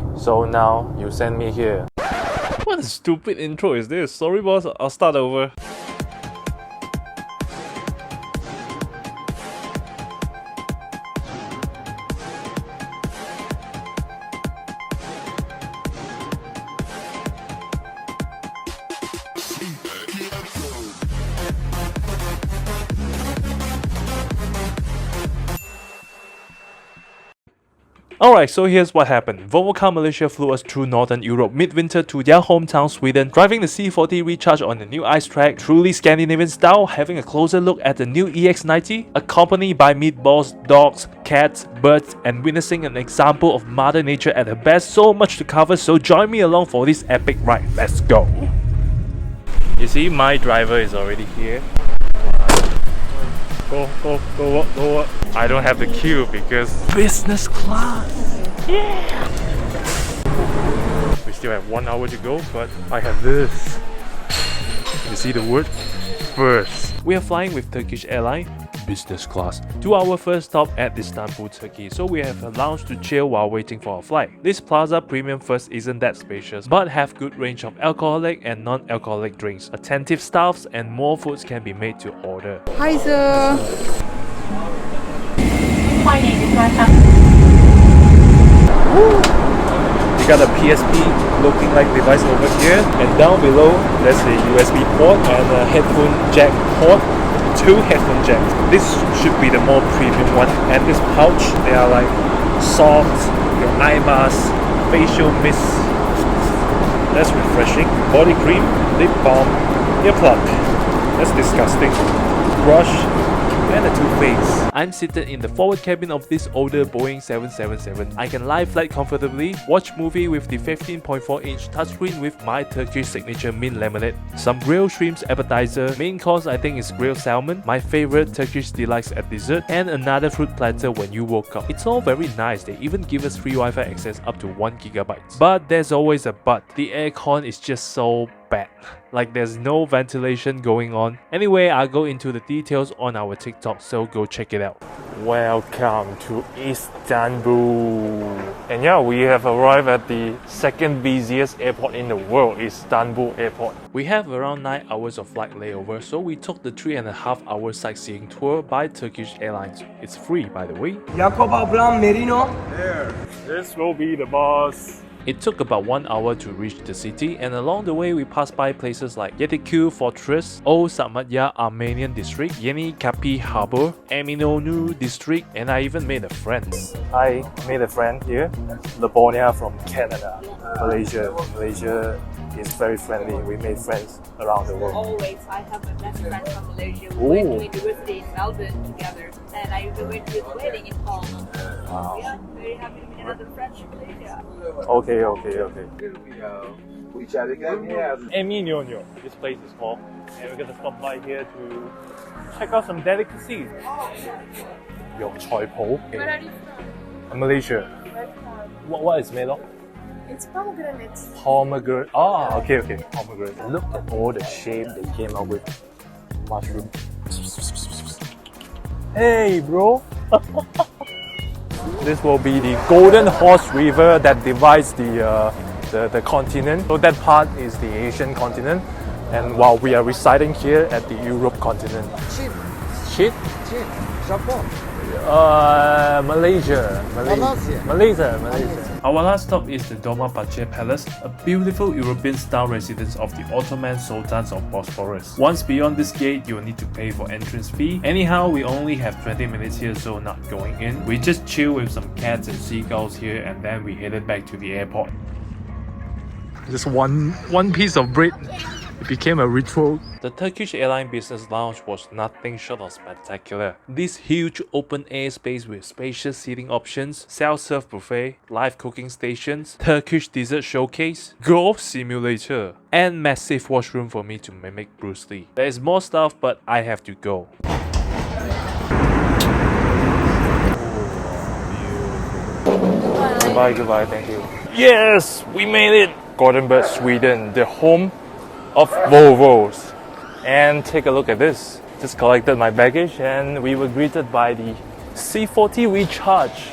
Okay, so now you send me here. What a stupid intro is this? Sorry boss, I'll start over. Alright, so here's what happened. Volvo Car Malaysia flew us through Northern Europe midwinter to their hometown Sweden, driving the C40 Recharge on the new ice track, truly Scandinavian style, having a closer look at the new EX90, accompanied by meatballs, dogs, cats, birds, and witnessing an example of Mother Nature at her best. So much to cover, so join me along for this epic ride. Let's go! You see, my driver is already here. Go. I don't have the queue because business class. Yeah. We still have 1 hour to go, but I have this. You see the word? First. We are flying with Turkish Airlines, business class, to our first stop at Istanbul, Turkey. So we have a lounge to chill while waiting for our flight. This Plaza Premium First isn't that spacious, but have good range of alcoholic and non-alcoholic drinks. Attentive staffs and more foods can be made to order. Hi sir. We got a PSP looking like device over here, and down below there's a USB port and a headphone jack port. 2 headphone jacks. This should be the more premium one. And this pouch, they are like soft, your eye mask, facial mist. That's refreshing. Body cream, lip balm, earplug. That's disgusting. Brush, and a toothpaste. I'm seated in the forward cabin of this older Boeing 777. I can lie flat comfortably, watch movie with the 15.4-inch touchscreen with my Turkish signature mint lemonade, some grilled shrimps appetizer, main course I think is grilled salmon, my favorite Turkish delights at dessert, and another fruit platter when you woke up. It's all very nice. They even give us free Wi-Fi access up to 1 GB. But there's always a but. The aircon is just so bad. Like there's no ventilation going on. Anyway, I'll go into the details on our TikTok, so go check it out. Welcome to Istanbul. And yeah, we have arrived at the second busiest airport in the world, Istanbul Airport. We have around 9 hours of flight layover, so we took the 3.5-hour sightseeing tour by Turkish Airlines. It's free, by the way. Jacob Abraham Merino. There. This will be the boss. It took about 1 hour to reach the city, and along the way we passed by places like Yetikul Fortress, Old Samatya Armenian District, Yeni Kapı Harbor, Eminönü District, and I even made a friend. I made a friend here, Labonia from Canada, Malaysia. Malaysia is very friendly. We made friends around the world. Always, I have a best friend from Malaysia. We went to university in Melbourne together, and I even went to his wedding in Palma. Wow. Yeah, very happy to meet another friend from Malaysia. Okay. Eminönü, this place is called, and we're gonna stop by here to check out some delicacies. Your choi po. Where are you from? Malaysia. Where from? What is made of? It's pomegranate. Pomegranate. Ah, okay. Pomegranate. Look at all the shape they came up with. Mushroom. Hey, bro. This will be the Golden Horse River that divides the continent. So that part is the Asian continent, and while we are residing here at the Europe continent. Shit? Japan. Malaysia. Malaysia. Our last stop is the Dolmabahce Palace, a beautiful European-style residence of the Ottoman Sultans of Bosphorus. Once beyond this gate, you will need to pay for entrance fee. Anyhow, we only have 20 minutes here, so not going in. We just chill with some cats and seagulls here, and then we headed back to the airport. Just one piece of bread. It became a ritual. The Turkish Airlines Business Lounge was nothing short of spectacular. This huge open-air space with spacious seating options, self-serve buffet, live cooking stations, Turkish dessert showcase, golf simulator, and massive washroom for me to mimic Bruce Lee. There is more stuff, but I have to go. Goodbye, thank you. Yes, we made it! Gothenburg, Sweden, the home of Volvos. And take a look at this. Just collected my baggage and we were greeted by the C40 Recharge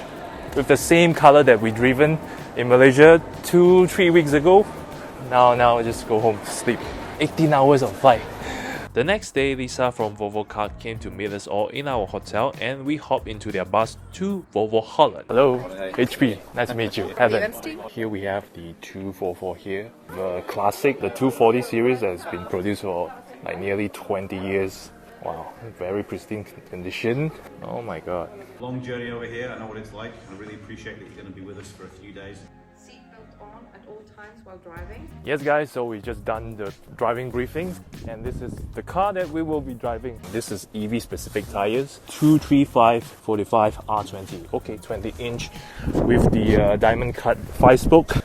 with the same color that we driven in Malaysia 2-3 weeks ago. Now I just go home, sleep. 18 hours of flight. The next day, Lisa from Volvo Car came to meet us all in our hotel and we hopped into their bus to Volvo Holland. Hello, HP. Nice to meet you. Heaven. Here we have the 244 here. The classic, the 240 series has been produced for like nearly 20 years. Wow, very pristine condition. Oh my god. Long journey over here, I know what it's like. I really appreciate that you're going to be with us for a few days. Seatbelt on at all times while driving. Yes guys, so we just done the driving briefing and this is the car that we will be driving. This is EV specific tires, 235/45 R20. Okay, 20 inch with the diamond cut 5-spoke.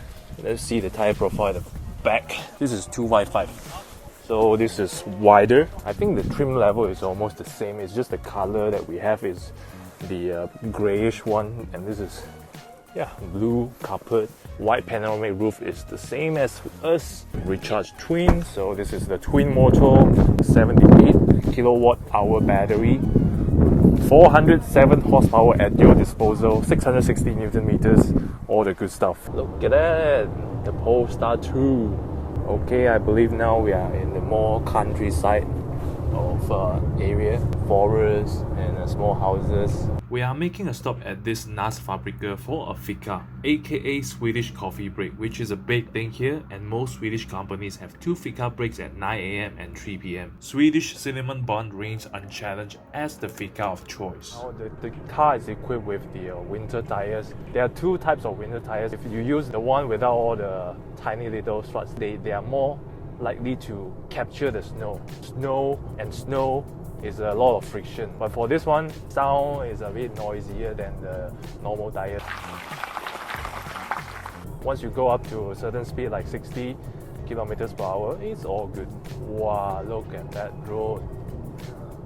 Let's see the tire profile at the back. This is 255. So this is wider. I think the trim level is almost the same. It's just the color that we have is the grayish one, and this is blue carpet. White panoramic roof is the same as us. Recharge twin. So this is the twin motor, 78 kilowatt hour battery, 407 horsepower at your disposal, 660 Newton meters, all the good stuff. Look at that, the Polestar 2. Okay, I believe now we are in the more countryside of area, forests and small houses. We are making a stop at this Nasfabriker for a fika, aka Swedish coffee break, which is a big thing here, and most Swedish companies have 2 fika breaks at 9 AM and 3 PM. Swedish cinnamon bun reigns unchallenged as the fika of choice. Now the car is equipped with the winter tires. There are 2 types of winter tires. If you use the one without all the tiny little struts, they are more likely to capture the snow. Snow is a lot of friction, but for this one, sound is a bit noisier than the normal tire. Once you go up to a certain speed like 60 kilometers per hour, it's all good. Wow, look at that road.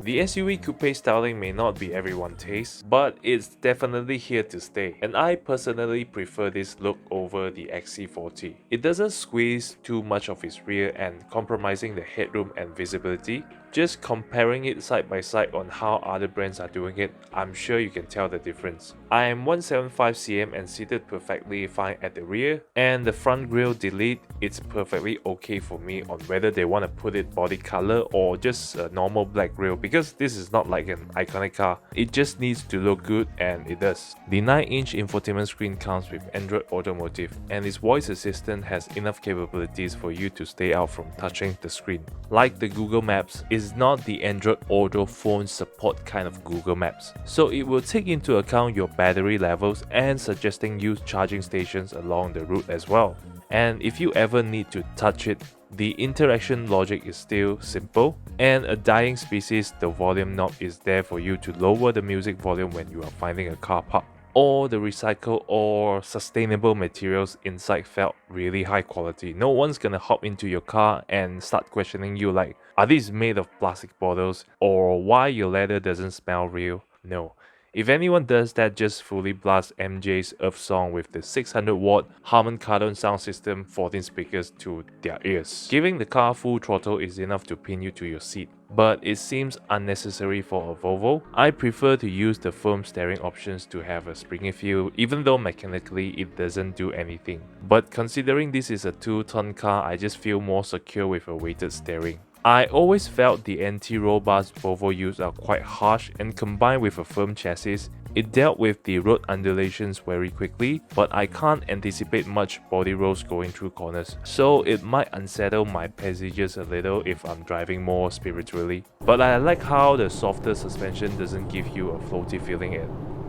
The SUV coupe styling may not be everyone's taste, but it's definitely here to stay, and I personally prefer this look over the XC40. It doesn't squeeze too much of its rear and compromising the headroom and visibility. Just comparing it side by side on how other brands are doing it, I'm sure you can tell the difference. I am 175 cm and seated perfectly fine at the rear, and the front grille delete, it's perfectly okay for me on whether they want to put it body color or just a normal black grille, because this is not like an iconic car. It just needs to look good, and it does. The 9-inch infotainment screen comes with Android Automotive, and its voice assistant has enough capabilities for you to stay out from touching the screen. Like the Google Maps, is not the Android Auto phone support kind of Google Maps, so it will take into account your battery levels and suggesting you charging stations along the route as well. And if you ever need to touch it, the interaction logic is still simple, and a dying species, the volume knob is there for you to lower the music volume when you are finding a car park. All the recycled or sustainable materials inside felt really high quality. No one's gonna hop into your car and start questioning you like, are these made of plastic bottles, or why your leather doesn't smell real? No. If anyone does that, just fully blast MJ's Earth Song with the 600-watt Harman Kardon sound system, 14 speakers to their ears. Giving the car full throttle is enough to pin you to your seat, but it seems unnecessary for a Volvo. I prefer to use the firm steering options to have a springy feel, even though mechanically it doesn't do anything. But considering this is a 2-ton car, I just feel more secure with a weighted steering. I always felt the anti-roll bars Volvo used are quite harsh, and combined with a firm chassis, it dealt with the road undulations very quickly, but I can't anticipate much body rolls going through corners, so it might unsettle my passengers a little if I'm driving more spiritually. But I like how the softer suspension doesn't give you a floaty feeling at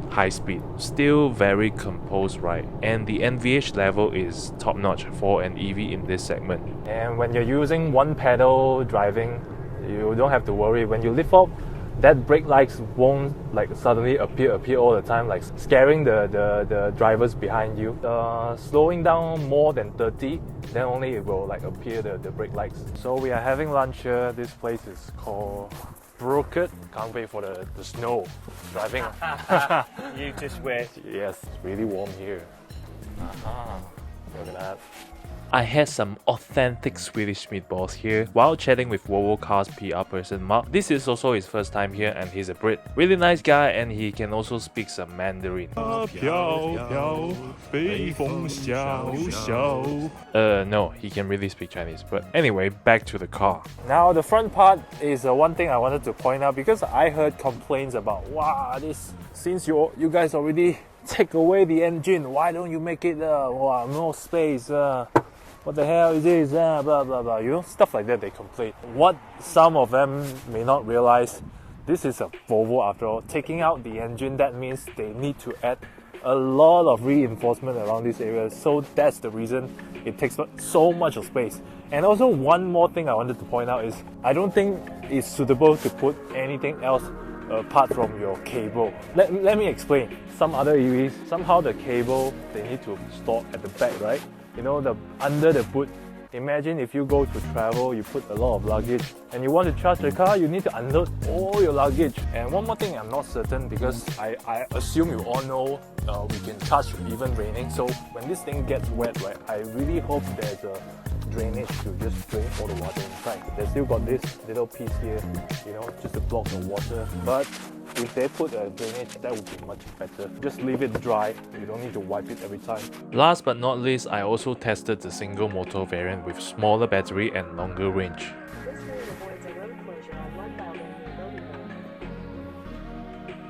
high speed. Still very composed ride, and the NVH level is top notch for an EV in this segment. And when you're using one pedal driving, you don't have to worry. When you lift up, that brake lights won't like suddenly appear all the time, like scaring the drivers behind you. Slowing down more than 30, then only it will like appear the brake lights. So we are having lunch here. This place is called Brooked. Can't wait for the snow driving. You just wait. Yes, it's really warm here. Look at that. I had some authentic Swedish meatballs here while chatting with Volvo Cars PR person Mark. This is also his first time here and he's a Brit. Really nice guy and he can also speak some Mandarin. No, he can really speak Chinese. But anyway, back to the car. Now the front part is one thing I wanted to point out because I heard complaints about, wow, this, since you guys already take away the engine, why don't you make it more space, what the hell is this, blah blah blah, you know, stuff like that they complain. What some of them may not realize, this is a Volvo after all. Taking out the engine, that means they need to add a lot of reinforcement around this area, so that's the reason it takes so much of space. And also one more thing I wanted to point out is, I don't think it's suitable to put anything else apart from your cable. Let me explain. Some other EVs, somehow the cable, they need to store at the back, right? You know, under the boot. Imagine if you go to travel, you put a lot of luggage and you want to charge the car, you need to unload all your luggage. And one more thing, I'm not certain because I assume you all know we can charge even raining. So when this thing gets wet, right, I really hope there's a drainage to just drain all the water inside. They still got this little piece here, you know, just to block the water. But if they put a drainage, that would be much better. Just leave it dry, you don't need to wipe it every time. Last but not least, I also tested the single motor variant with smaller battery and longer range.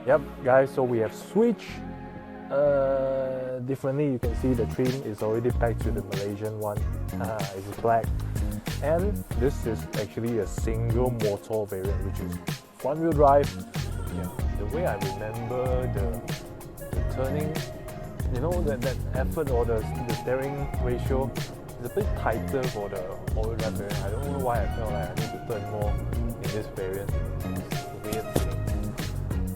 Yep guys, so we have switched differently. You can see the trim is already back to the Malaysian one. It's black, and this is actually a single motor variant, which is front wheel drive. Yeah, the way I remember the turning, you know, that effort or the steering ratio is a bit tighter for the all-wheel drive variant. I don't know why I felt like I need to turn more in this variant. It's weird.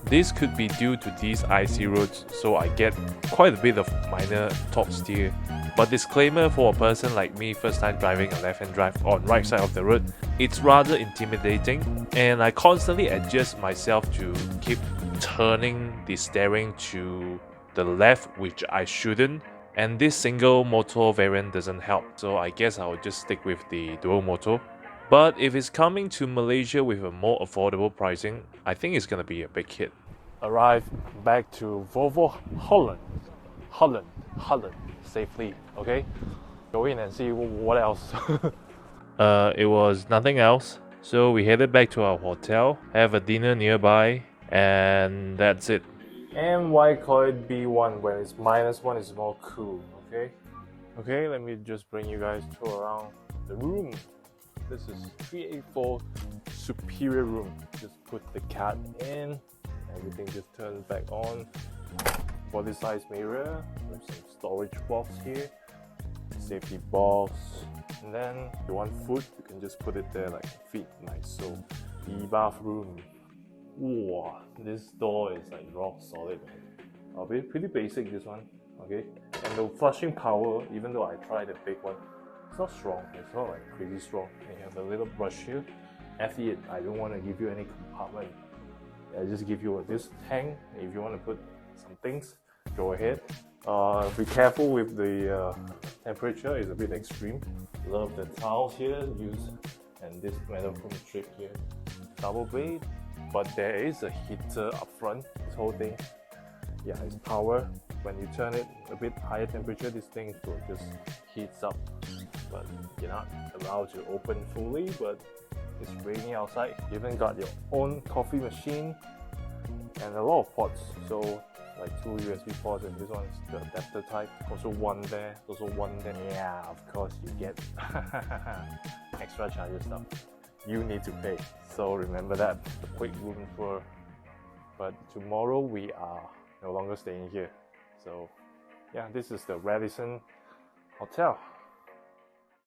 This could be due to these icy roads, so I get quite a bit of minor top steer. But disclaimer, for a person like me, first time driving a left-hand drive on right side of the road, it's rather intimidating, and I constantly adjust myself to keep turning the steering to the left, which I shouldn't. And this single motor variant doesn't help, so I guess I'll just stick with the dual motor. But if it's coming to Malaysia with a more affordable pricing, I think it's gonna be a big hit. Arrived back to Volvo Holland safely, okay? Go in and see what else. It was nothing else. So we headed back to our hotel, have a dinner nearby, and that's it. And why call it B1 when it's -1 is more cool, okay? Okay, let me just bring you guys tour around the room. This is 384 superior room. Just put the card in, everything just turns back on. Body size mirror with some storage box here, safety box, and then if you want food, you can just put it there like feet, nice. So the bathroom, wow, this door is like rock solid, man. Pretty basic, this one, okay. And the flushing power, even though I tried the big one, it's not strong, it's not like crazy strong. And you have a little brush here. F it, I don't want to give you any compartment. I just give you this tank. If you want to put some things, go ahead. Be careful with the temperature, it's a bit extreme. Love the tiles here used, and this metal foam strip here. Double bed, but there is a heater up front, this whole thing. Yeah, it's power. When you turn it a bit higher temperature, this thing will just heats up. But you're not allowed to open fully, but it's raining outside. You even got your own coffee machine and a lot of ports. So like 2 USB ports, and this one is the adapter type. Also one there, also one there. Yeah, of course you get extra charges stuff. You need to pay. So remember that. A quick room tour. But tomorrow we are no longer staying here. So yeah, this is the Radisson Hotel.